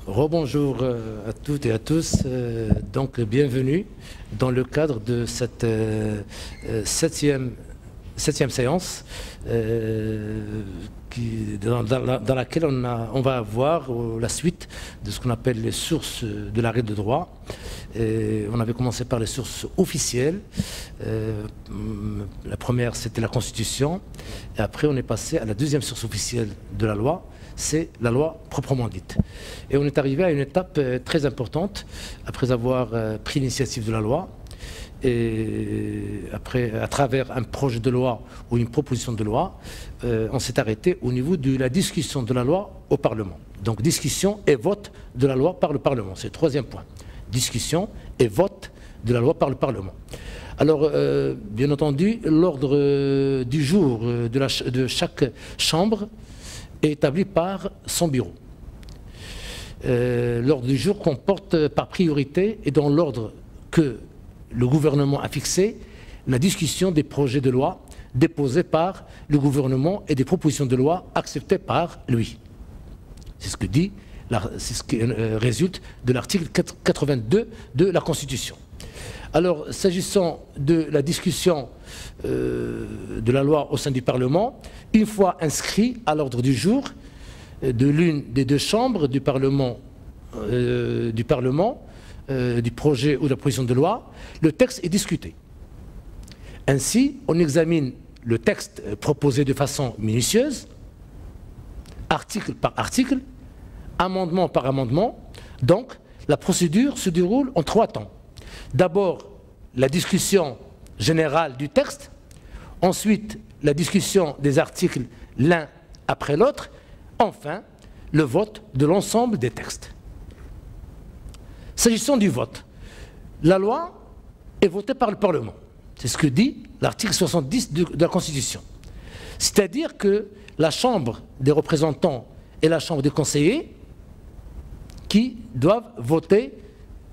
Rebonjour à toutes et à tous. Donc, bienvenue dans le cadre de cette septième séance dans laquelle on va avoir la suite de ce qu'on appelle les sources de l'arrêt de droit. On avait commencé par les sources officielles. La première, c'était la Constitution. Et après, on est passé à la deuxième source officielle de la loi, c'est la loi proprement dite. Et on est arrivé à une étape très importante, après avoir pris l'initiative de la loi, et après, à travers un projet de loi ou une proposition de loi, on s'est arrêté au niveau de la discussion de la loi au Parlement. Donc discussion et vote de la loi par le Parlement, c'est le troisième point. Discussion et vote de la loi par le Parlement. Alors, bien entendu, l'ordre du jour de chaque chambre est établi par son bureau. L'ordre du jour comporte par priorité et dans l'ordre que le gouvernement a fixé la discussion des projets de loi déposés par le gouvernement et des propositions de loi acceptées par lui. C'est ce que dit, c'est ce qui résulte de l'article 82 de la Constitution. Alors, s'agissant de la discussion de la loi au sein du Parlement, une fois inscrit à l'ordre du jour de l'une des deux chambres du Parlement, du projet ou de la proposition de loi, le texte est discuté. Ainsi, on examine le texte proposé de façon minutieuse, article par article, amendement par amendement. Donc, la procédure se déroule en 3 temps. D'abord, la discussion générale du texte, ensuite la discussion des articles l'un après l'autre, enfin le vote de l'ensemble des textes. S'agissant du vote, la loi est votée par le Parlement. C'est ce que dit l'article 70 de la Constitution. C'est-à-dire que la Chambre des représentants et la Chambre des conseillers qui doivent voter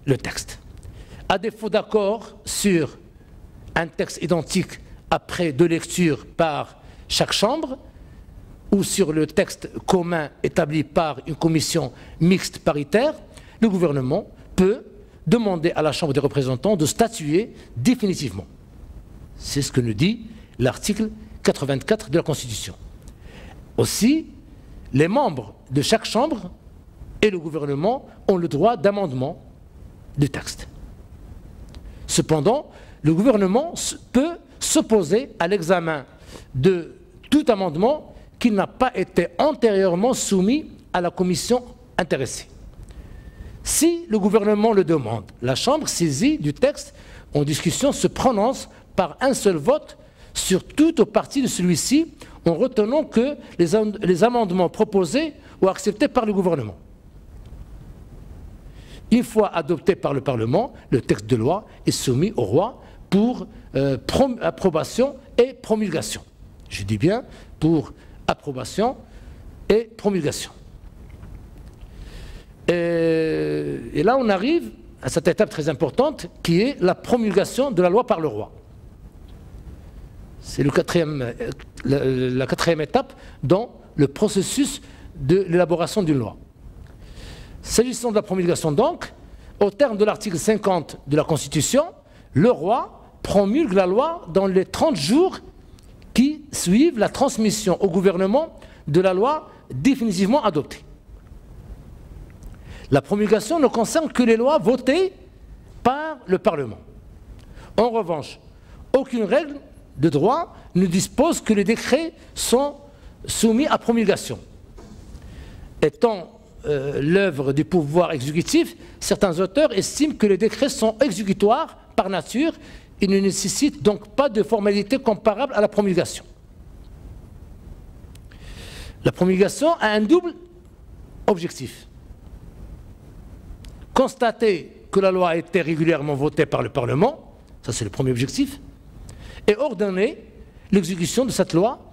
le texte. À défaut d'accord sur un texte identique après 2 lectures par chaque chambre ou sur le texte commun établi par une commission mixte paritaire, le gouvernement peut demander à la Chambre des représentants de statuer définitivement. C'est ce que nous dit l'article 84 de la Constitution. Aussi, les membres de chaque chambre et le gouvernement ont le droit d'amendement du texte. Cependant, le gouvernement peut s'opposer à l'examen de tout amendement qui n'a pas été antérieurement soumis à la commission intéressée. Si le gouvernement le demande, la Chambre saisie du texte en discussion se prononce par un seul vote sur toute ou partie de celui-ci en retenant que les amendements proposés ou acceptés par le gouvernement. Une fois adopté par le Parlement, le texte de loi est soumis au roi pour approbation et promulgation. Je dis bien pour approbation et promulgation. Et là, on arrive à cette étape très importante qui est la promulgation de la loi par le roi. C'est la quatrième étape dans le processus de l'élaboration d'une loi. S'agissant de la promulgation donc, au terme de l'article 50 de la Constitution, le roi promulgue la loi dans les 30 jours qui suivent la transmission au gouvernement de la loi définitivement adoptée. La promulgation ne concerne que les lois votées par le Parlement. En revanche, aucune règle de droit ne dispose que les décrets sont soumis à promulgation. Étant l'œuvre du pouvoir exécutif, certains auteurs estiment que les décrets sont exécutoires par nature et ne nécessitent donc pas de formalité comparable à la promulgation. La promulgation a un double objectif. Constater que la loi a été régulièrement votée par le Parlement, ça c'est le premier objectif, et ordonner l'exécution de cette loi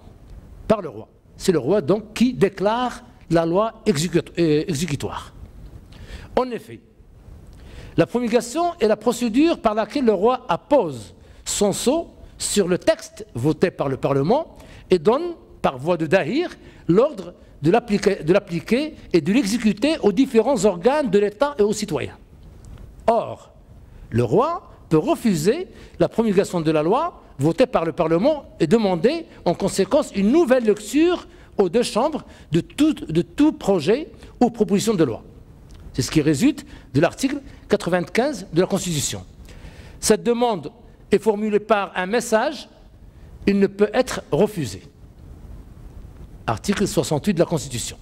par le roi. C'est le roi donc qui déclare la loi exécutoire. En effet, la promulgation est la procédure par laquelle le roi appose son sceau sur le texte voté par le Parlement et donne, par voie de dahir, l'ordre de l'appliquer et de l'exécuter aux différents organes de l'État et aux citoyens. Or, le roi peut refuser la promulgation de la loi votée par le Parlement et demander en conséquence une nouvelle lecture aux deux chambres de tout projet ou proposition de loi. C'est ce qui résulte de l'article 95 de la Constitution. Cette demande est formulée par un message, il ne peut être refusé. Article 68 de la Constitution.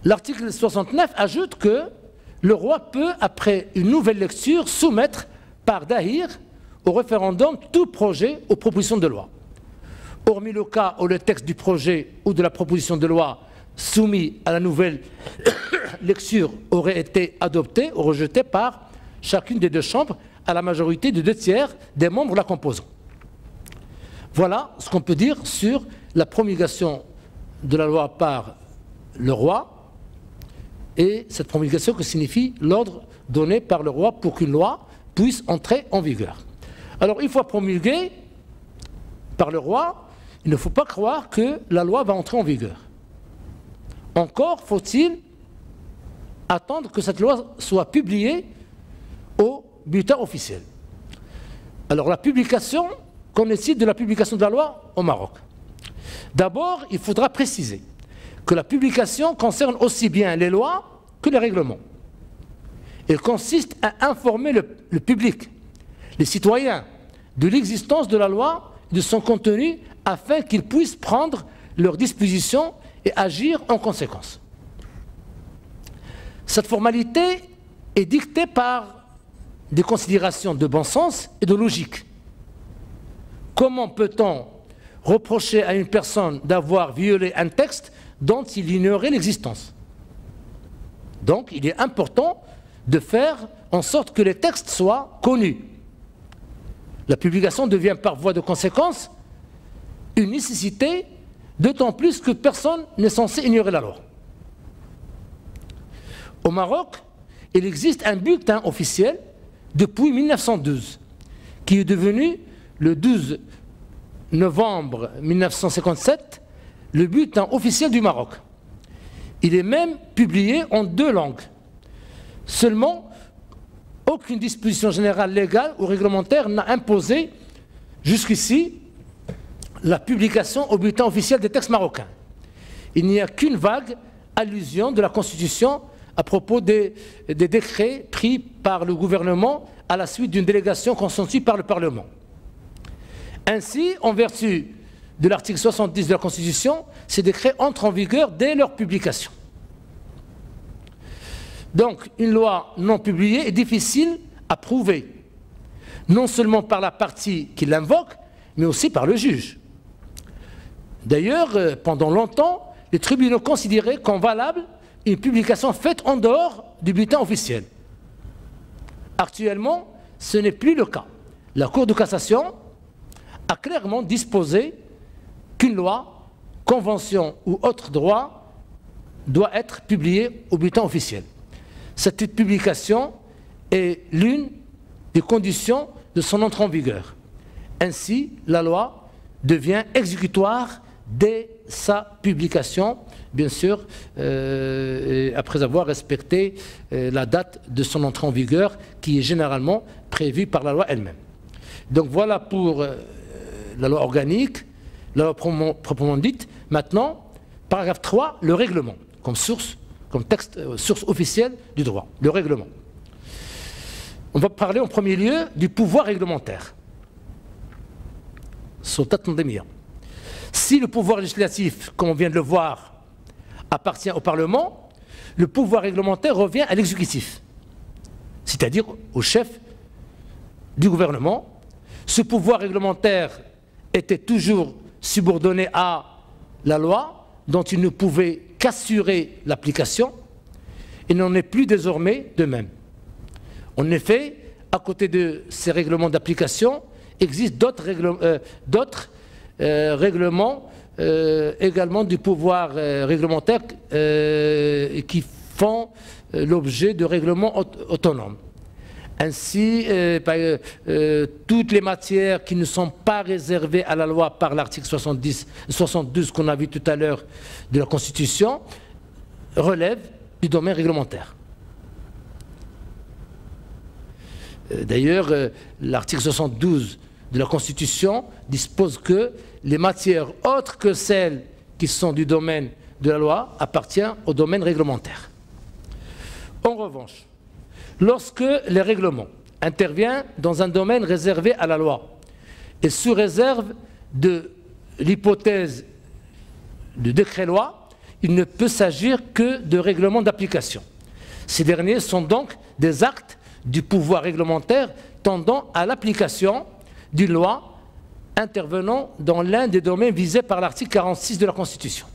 L'article 69 ajoute que le roi peut, après une nouvelle lecture, soumettre par dahir au référendum tout projet ou proposition de loi. Hormis le cas où le texte du projet ou de la proposition de loi soumis à la nouvelle lecture aurait été adopté ou rejeté par chacune des deux chambres à la majorité de 2/3 des membres la composant. Voilà ce qu'on peut dire sur la promulgation de la loi par le roi et cette promulgation que signifie l'ordre donné par le roi pour qu'une loi puisse entrer en vigueur. Alors, une fois promulguée par le roi, il ne faut pas croire que la loi va entrer en vigueur. Encore faut-il attendre que cette loi soit publiée au bulletin officiel. Alors, la publication, qu'en est-il de la publication de la loi au Maroc? D'abord, il faudra préciser que la publication concerne aussi bien les lois que les règlements. Elle consiste à informer le public, les citoyens, de l'existence de la loi et de son contenu afin qu'ils puissent prendre leurs dispositions et agir en conséquence. Cette formalité est dictée par des considérations de bon sens et de logique. Comment peut-on reprocher à une personne d'avoir violé un texte dont il ignorait l'existence? Donc, il est important de faire en sorte que les textes soient connus. La publication devient par voie de conséquence une nécessité, d'autant plus que personne n'est censé ignorer la loi. Au Maroc, il existe un bulletin officiel depuis 1912, qui est devenu le 12 novembre 1957 le bulletin officiel du Maroc. Il est même publié en 2 langues. Seulement, aucune disposition générale légale ou réglementaire n'a imposé jusqu'ici la publication au bulletin officiel des textes marocains. Il n'y a qu'une vague allusion de la Constitution à propos des décrets pris par le gouvernement à la suite d'une délégation consentie par le Parlement. Ainsi, en vertu de l'article 70 de la Constitution, ces décrets entrent en vigueur dès leur publication. Donc, une loi non publiée est difficile à prouver, non seulement par la partie qui l'invoque, mais aussi par le juge. D'ailleurs, pendant longtemps, les tribunaux considéraient comme valable une publication faite en dehors du bulletin officiel. Actuellement, ce n'est plus le cas. La Cour de cassation a clairement disposé qu'une loi, convention ou autre droit doit être publiée au bulletin officiel. Cette publication est l'une des conditions de son entrée en vigueur. Ainsi, la loi devient exécutoire dès sa publication, bien sûr, après avoir respecté la date de son entrée en vigueur, qui est généralement prévue par la loi elle-même. Donc voilà pour la loi organique, la loi proprement dite. Maintenant, paragraphe 3, le règlement, comme texte, source officielle du droit, le règlement. On va parler en premier lieu du pouvoir réglementaire. Si le pouvoir législatif, comme on vient de le voir, appartient au Parlement, le pouvoir réglementaire revient à l'exécutif, c'est-à-dire au chef du gouvernement. Ce pouvoir réglementaire était toujours subordonné à la loi, dont il ne pouvait qu'assurer l'application. Il n'en est plus désormais de même. En effet, à côté de ces règlements d'application, existent d'autres règlements également du pouvoir réglementaire qui font l'objet de règlements autonomes. Ainsi, toutes les matières qui ne sont pas réservées à la loi par l'article 72 qu'on a vu tout à l'heure de la Constitution relèvent du domaine réglementaire. D'ailleurs, l'article 72 de la Constitution dispose que les matières autres que celles qui sont du domaine de la loi appartiennent au domaine réglementaire. En revanche, lorsque les règlements interviennent dans un domaine réservé à la loi et sous réserve de l'hypothèse de décret-loi, il ne peut s'agir que de règlements d'application. Ces derniers sont donc des actes du pouvoir réglementaire tendant à l'application d'une loi intervenant dans l'un des domaines visés par l'article 46 de la Constitution.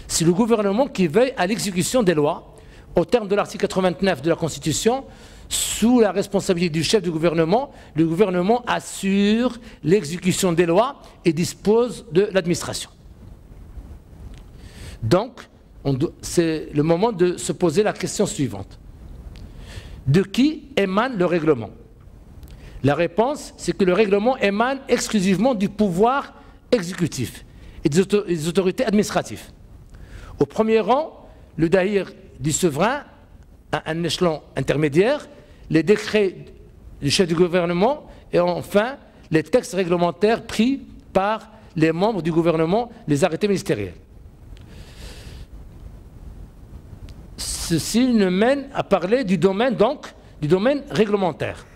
C'est le gouvernement qui veille à l'exécution des lois au terme de l'article 89 de la Constitution. Sous la responsabilité du chef du gouvernement, le gouvernement assure l'exécution des lois et dispose de l'administration. Donc, c'est le moment de se poser la question suivante. De qui émane le règlement? La réponse, c'est que le règlement émane exclusivement du pouvoir exécutif et des autorités administratives. Au premier rang, le dahir du souverain à un échelon intermédiaire, les décrets du chef du gouvernement et enfin les textes réglementaires pris par les membres du gouvernement, les arrêtés ministériels. Ceci nous mène à parler du domaine, donc, du domaine réglementaire.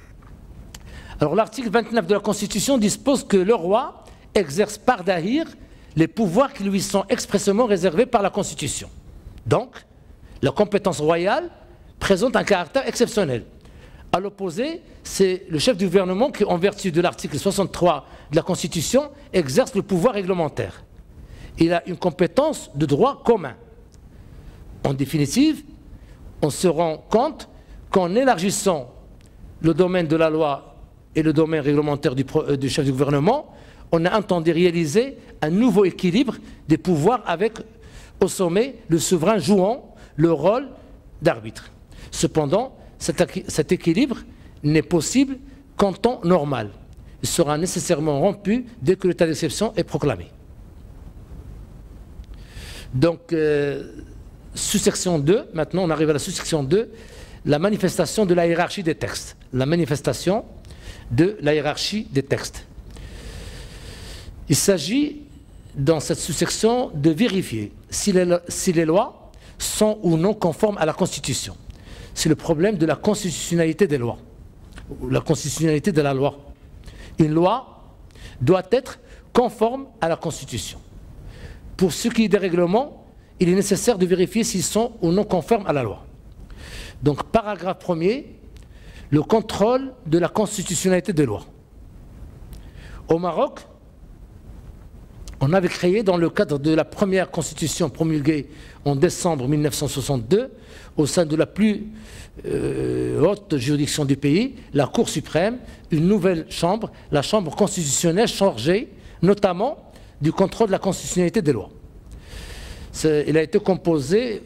Alors l'article 29 de la Constitution dispose que le roi exerce par dahir les pouvoirs qui lui sont expressément réservés par la Constitution. Donc, la compétence royale présente un caractère exceptionnel. À l'opposé, c'est le chef du gouvernement qui, en vertu de l'article 63 de la Constitution, exerce le pouvoir réglementaire. Il a une compétence de droit commun. En définitive, on se rend compte qu'en élargissant le domaine de la loi et le domaine réglementaire du chef du gouvernement, on a entendu réaliser un nouveau équilibre des pouvoirs avec, au sommet, le souverain jouant le rôle d'arbitre. Cependant, cet équilibre n'est possible qu'en temps normal. Il sera nécessairement rompu dès que l'état d'exception est proclamé. Donc, sous-section 2, maintenant on arrive à la sous-section 2, la manifestation de la hiérarchie des textes. La manifestation de la hiérarchie des textes. Il s'agit, dans cette sous-section, de vérifier si les lois sont ou non conformes à la Constitution. C'est le problème de la constitutionnalité des lois, ou la constitutionnalité de la loi. Une loi doit être conforme à la Constitution. Pour ce qui est des règlements, il est nécessaire de vérifier s'ils sont ou non conformes à la loi. Donc, paragraphe 1er, le contrôle de la constitutionnalité des lois. Au Maroc, on avait créé, dans le cadre de la première constitution promulguée en décembre 1962, au sein de la plus haute juridiction du pays, la Cour suprême, une nouvelle chambre, la Chambre constitutionnelle chargée notamment du contrôle de la constitutionnalité des lois. Il a été composé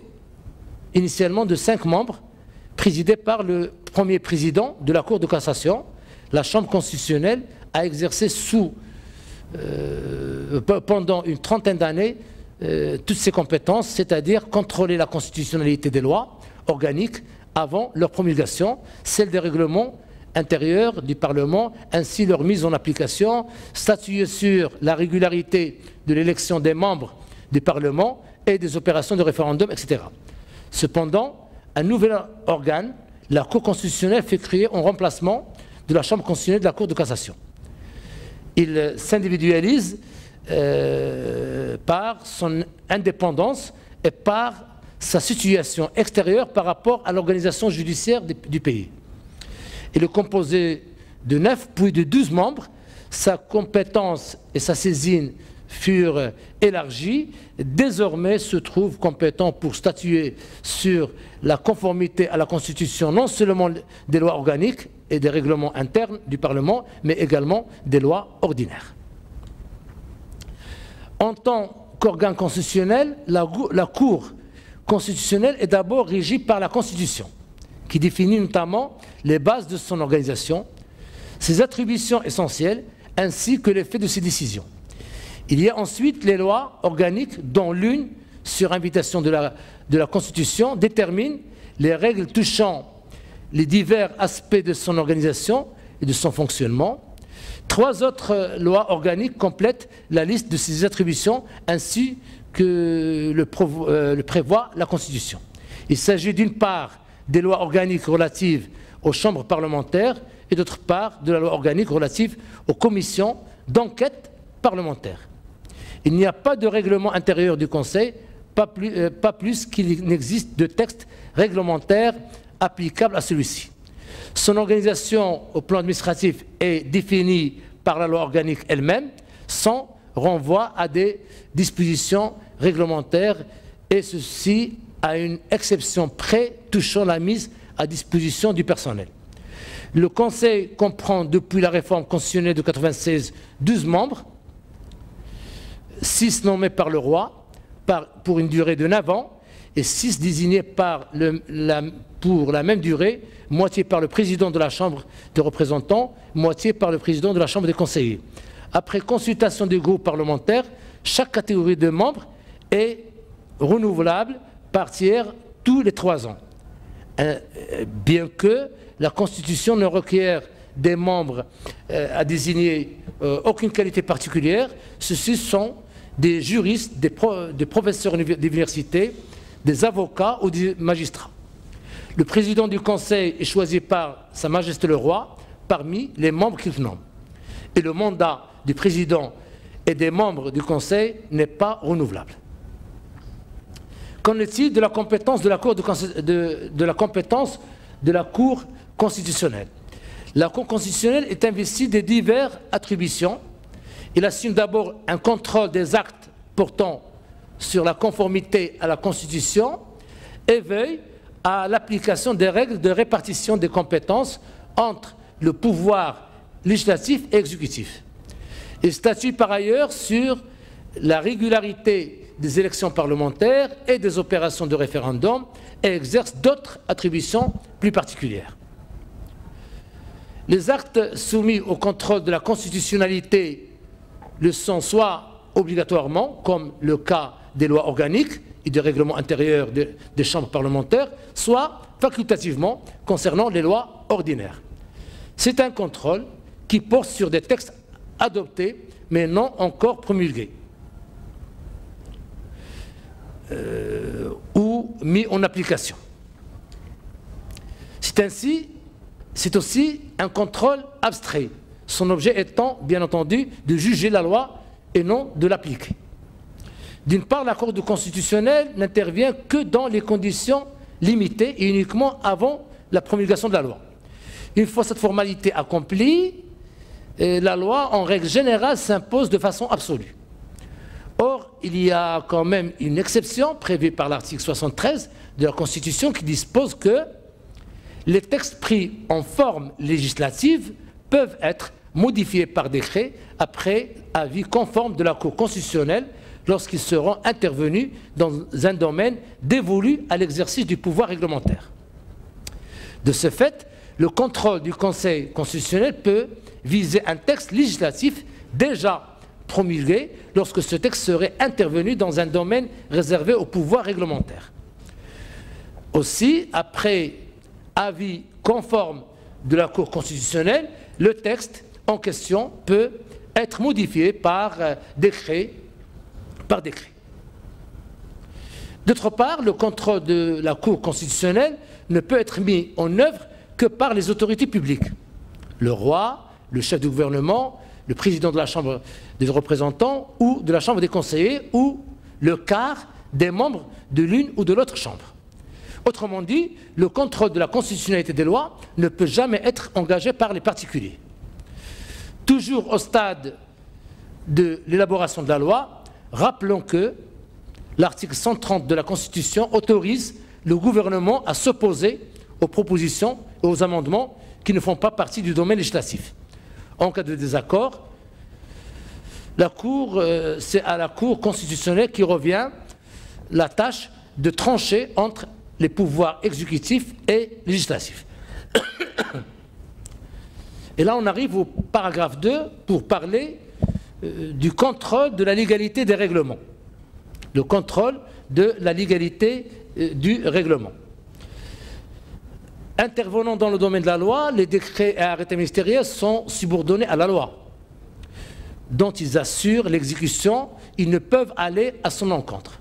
initialement de 5 membres, présidé par le premier président de la Cour de cassation. La Chambre constitutionnelle a exercé pendant une trentaine d'années toutes ses compétences, c'est-à-dire contrôler la constitutionnalité des lois organiques avant leur promulgation, celle des règlements intérieurs du Parlement, ainsi leur mise en application, statuer sur la régularité de l'élection des membres du Parlement et des opérations de référendum, etc. Cependant, un nouvel organe, la Cour constitutionnelle, fait créer en remplacement de la Chambre constitutionnelle de la Cour de cassation. Il s'individualise par son indépendance et par sa situation extérieure par rapport à l'organisation judiciaire du pays. Il est composé de 9 puis de 12 membres. Sa compétence et sa saisine furent élargies. Désormais se trouve compétent pour statuer sur la conformité à la Constitution, non seulement des lois organiques et des règlements internes du Parlement, mais également des lois ordinaires. En tant qu'organe constitutionnel, la Cour constitutionnelle est d'abord régie par la Constitution, qui définit notamment les bases de son organisation, ses attributions essentielles, ainsi que l'effet de ses décisions. Il y a ensuite les lois organiques dont l'une, sur invitation de la Constitution, détermine les règles touchant les divers aspects de son organisation et de son fonctionnement. 3 autres lois organiques complètent la liste de ces attributions ainsi que le prévoit la Constitution. Il s'agit d'une part des lois organiques relatives aux chambres parlementaires et d'autre part de la loi organique relative aux commissions d'enquête parlementaire. Il n'y a pas de règlement intérieur du Conseil, pas plus qu'il n'existe de texte réglementaire applicable à celui-ci. Son organisation au plan administratif est définie par la loi organique elle-même, sans renvoi à des dispositions réglementaires, et ceci à une exception près touchant la mise à disposition du personnel. Le Conseil comprend, depuis la réforme constitutionnelle de 1996, 12 membres, 6 nommés par le roi pour une durée de 9 ans et 6 désignés pour la même durée, moitié par le président de la Chambre des représentants, moitié par le président de la Chambre des conseillers. Après consultation des groupes parlementaires, chaque catégorie de membres est renouvelable par tiers tous les 3 ans. Bien que la Constitution ne requiert des membres à désigner aucune qualité particulière, ceux-ci sont des juristes, des professeurs d'université, des avocats ou des magistrats. Le président du Conseil est choisi par Sa Majesté le Roi parmi les membres qu'il nomme. Et le mandat du président et des membres du Conseil n'est pas renouvelable. Qu'en est-il de la compétence de la Cour constitutionnelle? La Cour constitutionnelle est investie de diverses attributions. Il assume d'abord un contrôle des actes portant sur la conformité à la Constitution et veille à l'application des règles de répartition des compétences entre le pouvoir législatif et exécutif. Il statue par ailleurs sur la régularité des élections parlementaires et des opérations de référendum et exerce d'autres attributions plus particulières. Les actes soumis au contrôle de la constitutionnalité le sont soit obligatoirement, comme le cas des lois organiques et des règlements intérieurs des chambres parlementaires, soit facultativement concernant les lois ordinaires. C'est un contrôle qui porte sur des textes adoptés mais non encore promulgués ou mis en application. C'est aussi un contrôle abstrait, son objet étant, bien entendu, de juger la loi et non de l'appliquer. D'une part, la Cour constitutionnelle n'intervient que dans les conditions limitées et uniquement avant la promulgation de la loi. Une fois cette formalité accomplie, la loi, en règle générale, s'impose de façon absolue. Or, il y a quand même une exception prévue par l'article 73 de la Constitution qui dispose que les textes pris en forme législative peuvent être modifiés par décret après avis conforme de la Cour constitutionnelle lorsqu'ils seront intervenus dans un domaine dévolu à l'exercice du pouvoir réglementaire. De ce fait, le contrôle du Conseil constitutionnel peut viser un texte législatif déjà promulgué lorsque ce texte serait intervenu dans un domaine réservé au pouvoir réglementaire. Aussi, après avis conforme de la Cour constitutionnelle, le texte en question peut être modifié par décret. D'autre part, le contrôle de la Cour constitutionnelle ne peut être mis en œuvre que par les autorités publiques. Le roi, le chef du gouvernement, le président de la Chambre des représentants ou de la Chambre des conseillers ou le quart des membres de l'une ou de l'autre chambre. Autrement dit, le contrôle de la constitutionnalité des lois ne peut jamais être engagé par les particuliers. Toujours au stade de l'élaboration de la loi, rappelons que l'article 130 de la Constitution autorise le gouvernement à s'opposer aux propositions et aux amendements qui ne font pas partie du domaine législatif. En cas de désaccord, c'est à la Cour constitutionnelle qui revient la tâche de trancher entre les pouvoirs exécutifs et législatifs. Et là, on arrive au paragraphe 2 pour parler du contrôle de la légalité des règlements. Le contrôle de la légalité du règlement. Intervenant dans le domaine de la loi, les décrets et arrêtés ministériels sont subordonnés à la loi, dont ils assurent l'exécution. Ils ne peuvent aller à son encontre.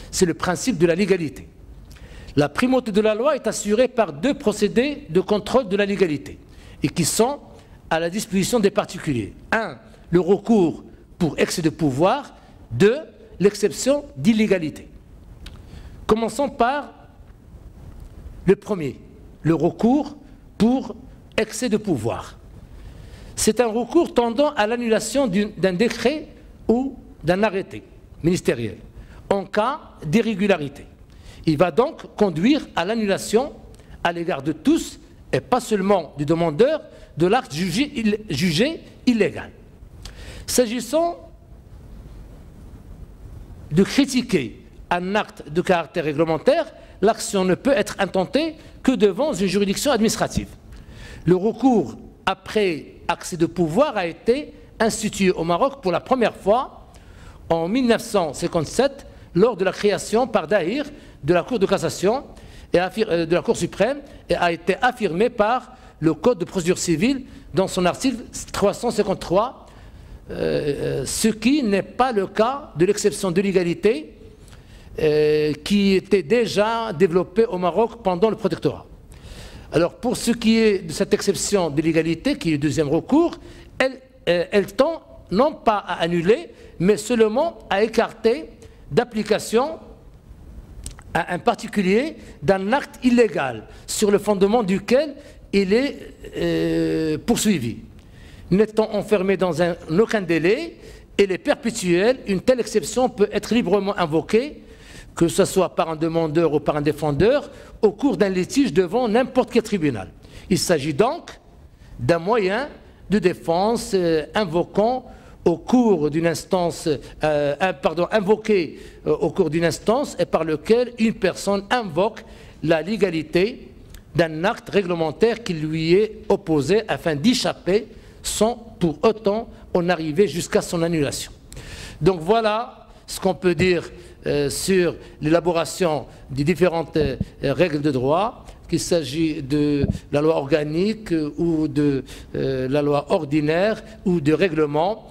C'est le principe de la légalité. La primauté de la loi est assurée par 2 procédés de contrôle de la légalité et qui sont à la disposition des particuliers. 1. Le recours pour excès de pouvoir. 2. L'exception d'illégalité. Commençons par le premier, le recours pour excès de pouvoir. C'est un recours tendant à l'annulation d'un décret ou d'un arrêté ministériel en cas d'irrégularité. Il va donc conduire à l'annulation à l'égard de tous et pas seulement du demandeur de l'acte jugé illégal. S'agissant de critiquer un acte de caractère réglementaire, l'action ne peut être intentée que devant une juridiction administrative. Le recours après accès de pouvoir a été institué au Maroc pour la première fois en 1957 lors de la création par Daïr de la Cour de cassation et de la Cour suprême et a été affirmé par le Code de procédure civile dans son article 353, ce qui n'est pas le cas de l'exception de l'égalité qui était déjà développée au Maroc pendant le protectorat. Alors pour ce qui est de cette exception de l'égalité, qui est le deuxième recours, elle tend non pas à annuler, mais seulement à écarter d'application à un particulier d'un acte illégal sur le fondement duquel il est poursuivi. N'étant enfermé dans aucun délai, elle est perpétuelle, une telle exception peut être librement invoquée, que ce soit par un demandeur ou par un défendeur, au cours d'un litige devant n'importe quel tribunal. Il s'agit donc d'un moyen de défense invoquant au cours d'une instance, invoqué au cours d'une instance et par lequel une personne invoque la légalité d'un acte réglementaire qui lui est opposé afin d'échapper sans pour autant en arriver jusqu'à son annulation. Donc voilà ce qu'on peut dire sur l'élaboration des différentes règles de droit, qu'il s'agit de la loi organique ou de la loi ordinaire ou de règlement.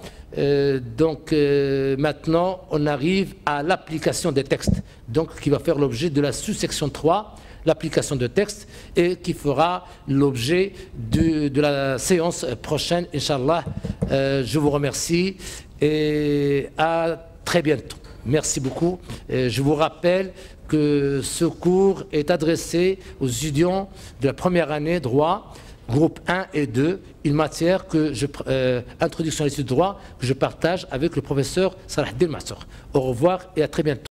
Maintenant, on arrive à l'application des textes, donc qui va faire l'objet de la sous-section 3, l'application de textes, et qui fera l'objet de la séance prochaine, Inch'Allah. Je vous remercie et à très bientôt. Merci beaucoup. Je vous rappelle que ce cours est adressé aux étudiants de la première année droit, groupe 1 et 2, une matière introduction à l'étude de droit, que je partage avec le professeur Salah Abdel Massour. Au revoir et à très bientôt.